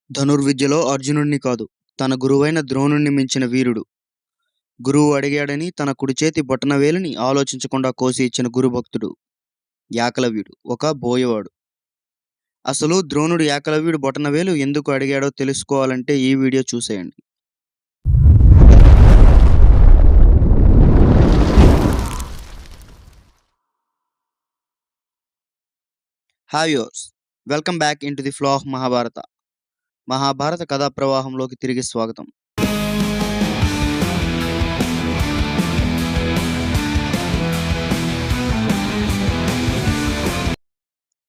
ధనుర్విద్యలో అర్జునుడిని కాదు, తన గురువైన ద్రోణుడిని మించిన వీరుడు. గురువు అడిగాడని తన కుడిచేతి బొటనవేలుని ఆలోచించకుండా కోసి ఇచ్చిన గురుభక్తుడు ఏకలవ్యుడు, ఒక బోయవాడు. అసలు ద్రోణుడు ఏకలవ్యుడు బొటనవేలు ఎందుకు అడిగాడో తెలుసుకోవాలంటే ఈ వీడియో చూసేయండి. Hi viewers, welcome back in to the flow of Mahabharata కథా ప్రవాహంలోకి తిరిగి స్వాగతం.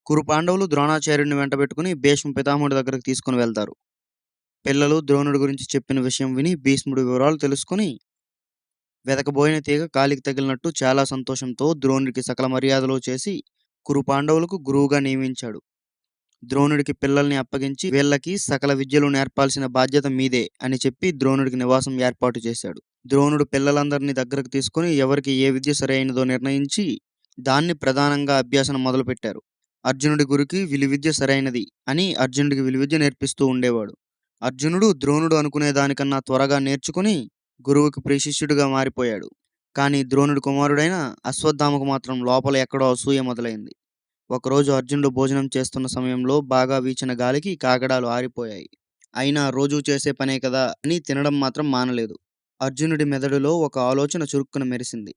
కురు పాండవులు ద్రోణాచార్యుడిని వెంటబెట్టుకుని భీష్మ పితామహుడి దగ్గరకు తీసుకుని వెళ్తారు. పిల్లలు ద్రోణుడి గురించి చెప్పిన విషయం విని భీష్ముడి వివరాలు తెలుసుకుని వెతకబోయిన తీగ కాలికి తగిలినట్టు చాలా సంతోషంతో ద్రోణుడికి సకల మర్యాదలు చేసి కురు పాండవులకు గురువుగా నియమించాడు. ద్రోణుడికి పిల్లల్ని అప్పగించి వీళ్ళకి సకల విద్యలు నేర్పాల్సిన బాధ్యత మీదే అని చెప్పి ద్రోణుడికి నివాసం ఏర్పాటు చేశాడు. ద్రోణుడు పిల్లలందరినీ దగ్గరకు తీసుకుని ఎవరికి ఏ విద్య సరైనదో నిర్ణయించి దాన్ని ప్రధానంగా అభ్యాసన మొదలుపెట్టారు. అర్జునుడి గురికి విలువిద్య సరైనది అని అర్జునుడికి విలువిద్య నేర్పిస్తూ ఉండేవాడు. అర్జునుడు ద్రోణుడు అనుకునే దానికన్నా త్వరగా నేర్చుకుని గురువుకి ప్రియశిష్యుడిగా మారిపోయాడు. కానీ ద్రోణుడి కుమారుడైన అశ్వత్థామకు మాత్రం లోపల ఎక్కడో అసూయ మొదలైంది. ఒకరోజు అర్జునుడు భోజనం చేస్తున్న సమయంలో బాగా వీచిన గాలికి కాగడాలు ఆరిపోయాయి. అయినా రోజూ చేసే పనే కదా అని తినడం మాత్రం మానలేదు. అర్జునుడి మెదడులో ఒక ఆలోచన చురుక్కున మెరిసింది.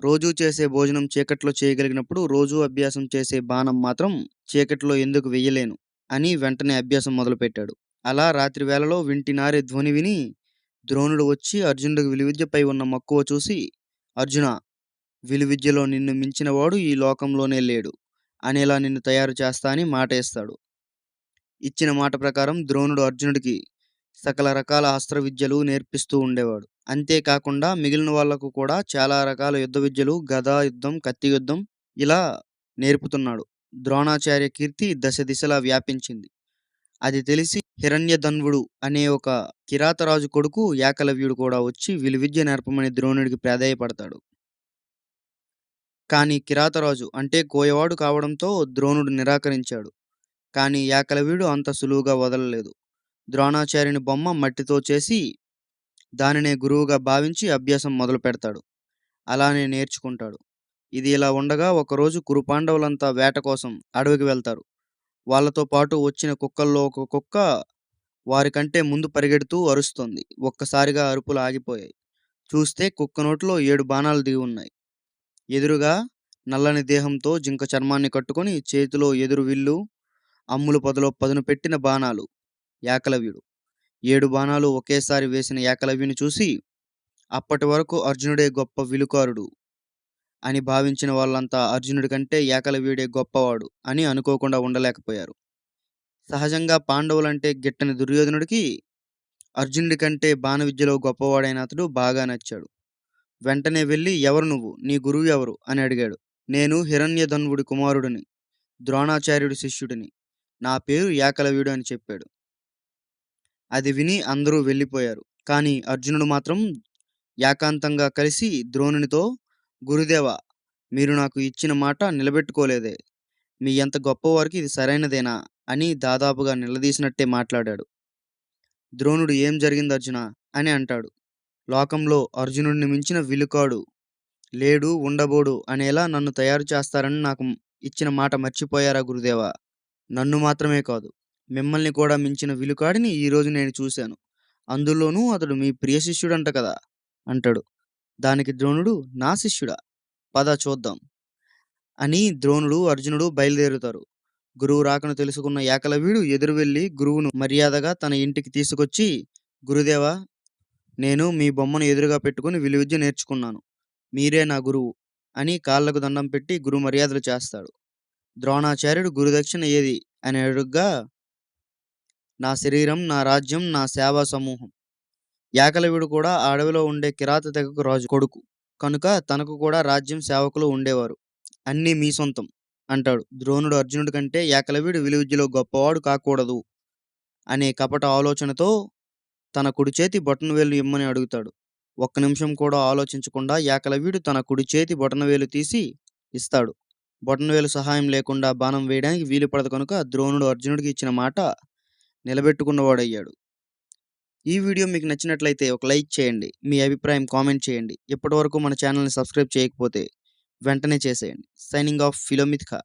రోజూ చేసే భోజనం చీకట్లో చేయగలిగినప్పుడు రోజూ అభ్యాసం చేసే బాణం మాత్రం చీకట్లో ఎందుకు వెయ్యలేను అని వెంటనే అభ్యాసం మొదలుపెట్టాడు. అలా రాత్రి వేళలో వింటినారే ధ్వని విని ద్రోణుడు వచ్చి అర్జునుడికి విలువిద్యపై ఉన్న మక్కువ చూసి, అర్జున, విలువిద్యలో నిన్ను మించినవాడు ఈ లోకంలోనే లేడు అనేలా నిన్ను తయారు చేస్తా అని మాట ఇస్తాడు. ఇచ్చిన మాట ప్రకారం ద్రోణుడు అర్జునుడికి సకల రకాల అస్త్ర విద్యలు నేర్పిస్తూ ఉండేవాడు. అంతేకాకుండా మిగిలిన వాళ్లకు కూడా చాలా రకాల యుద్ధ విద్యలు, గదా యుద్ధం, కత్తి యుద్ధం ఇలా నేర్పుతున్నాడు. ద్రోణాచార్య కీర్తి దశ దిశలా వ్యాపించింది. అది తెలిసి హిరణ్యధన్వుడు అనే ఒక కిరాతరాజు కొడుకు ఏకలవ్యుడు కూడా వచ్చి విలువిద్య నేర్పమని ద్రోణుడికి ప్రాధేయపడతాడు. కానీ కిరాతరాజు అంటే కోయవాడు కావడంతో ద్రోణుడు నిరాకరించాడు. కానీ ఏకలవ్యుడు అంత సులువుగా వదలలేదు. ద్రోణాచార్యుని బొమ్మ మట్టితో చేసి దానినే గురువుగా భావించి అభ్యాసం మొదలు పెడతాడు. అలానే నేర్చుకుంటాడు. ఇది ఇలా ఉండగా ఒకరోజు కురుపాండవులంతా వేట కోసం అడవికి వెళ్తారు. వాళ్లతో పాటు వచ్చిన కుక్కల్లో ఒక కుక్క వారికంటే ముందు పరిగెడుతూ అరుస్తోంది. ఒక్కసారిగా అరుపులు ఆగిపోయాయి. చూస్తే కుక్క నోట్లో 7 బాణాలు దిగి ఉన్నాయి. ఎదురుగా నల్లని దేహంతో జింక చర్మాన్ని కట్టుకుని చేతిలో ఎదురు విల్లు, అమ్ములు పొదలో పదును పెట్టిన బాణాలు ఏకలవ్యుడు. 7 బాణాలు ఒకేసారి వేసిన ఏకలవ్యుని చూసి అప్పటి వరకు అర్జునుడే గొప్ప విలుకారుడు అని భావించిన వాళ్ళంతా అర్జునుడి కంటే ఏకలవ్యుడే గొప్పవాడు అని అనుకోకుండా ఉండలేకపోయారు. సహజంగా పాండవులంటే గిట్టని దుర్యోధనుడికి అర్జునుడి కంటే బాణ విద్యలో గొప్పవాడైన అతడు బాగా నచ్చాడు. వెంటనే వెళ్ళి, ఎవరు నువ్వు, నీ గురువు ఎవరు అని అడిగాడు. నేను హిరణ్యధన్వుడి కుమారుడిని, ద్రోణాచార్యుడి శిష్యుడిని, నా పేరు ఏకలవ్యుడు అని చెప్పాడు. అది విని అందరూ వెళ్ళిపోయారు. కానీ అర్జునుడు మాత్రం ఏకాంతంగా కలిసి ద్రోణునితో, గురుదేవా, మీరు నాకు ఇచ్చిన మాట నిలబెట్టుకోలేదే, మీ ఎంత గొప్పవారికి ఇది సరైనదేనా అని దాదాపుగా నిలదీసినట్టే మాట్లాడాడు. ద్రోణుడు, ఏం జరిగింది అర్జున అని అంటాడు. లోకంలో అర్జునుడిని మించిన విలుకాడు లేడు, ఉండబోడు అనేలా నన్ను తయారు చేస్తారని నాకు ఇచ్చిన మాట మర్చిపోయారా గురుదేవా? నన్ను మాత్రమే కాదు, మిమ్మల్ని కూడా మించిన విలుకాడిని ఈరోజు నేను చూశాను. అందులోనూ అతడు మీ ప్రియ శిష్యుడంట కదా అంటాడు. దానికి ద్రోణుడు, నా శిష్యుడా? పద చూద్దాం అని ద్రోణుడు, అర్జునుడు బయలుదేరుతారు. గురువు రాకను తెలుసుకున్న ఏకలవ్యుడు ఎదురు వెళ్ళి గురువును మర్యాదగా తన ఇంటికి తీసుకొచ్చి, గురుదేవా, నేను మీ బొమ్మను ఎదురుగా పెట్టుకుని విలువిద్య నేర్చుకున్నాను. మీరే నా గురువు అని కాళ్లకు దండం పెట్టి గురు మర్యాదలు చేస్తాడు. ద్రోణాచార్యుడు గురుదక్షిణ ఏది అని అడుగ్గా, నా శరీరం, నా రాజ్యం, నా సేవా సమూహం. ఏకలవ్యుడు కూడా ఆ అడవిలో ఉండే కిరాత తెగకు రాజు కొడుకు కనుక తనకు కూడా రాజ్యం, సేవకులు ఉండేవారు. అన్నీ మీ సొంతం అంటాడు. ద్రోణుడు అర్జునుడి కంటే ఏకలవ్యుడు విలువిద్యలో గొప్పవాడు కాకూడదు అనే కపట ఆలోచనతో తన కుడి చేతి బొటనవేలు ఇమ్మని అడుగుతాడు. ఒక్క నిమిషం కూడా ఆలోచించకుండా ఏకలవ్యుడు తన కుడి చేతి బొటనవేలు తీసి ఇస్తాడు. బొటనవేలు సహాయం లేకుండా బాణం వేయడానికి వీలు పడదు కనుక ద్రోణుడు అర్జునుడికి ఇచ్చిన మాట నిలబెట్టుకున్నవాడయ్యాడు. ఈ వీడియో మీకు నచ్చినట్లయితే ఒక లైక్ చేయండి. మీ అభిప్రాయం కామెంట్ చేయండి. ఇప్పటివరకు మన ఛానల్‌ని సబ్స్క్రైబ్ చేయకపోతే వెంటనే చేసేయండి. సైనింగ్ ఆఫ్ ఫిలోమిత్ ఖా.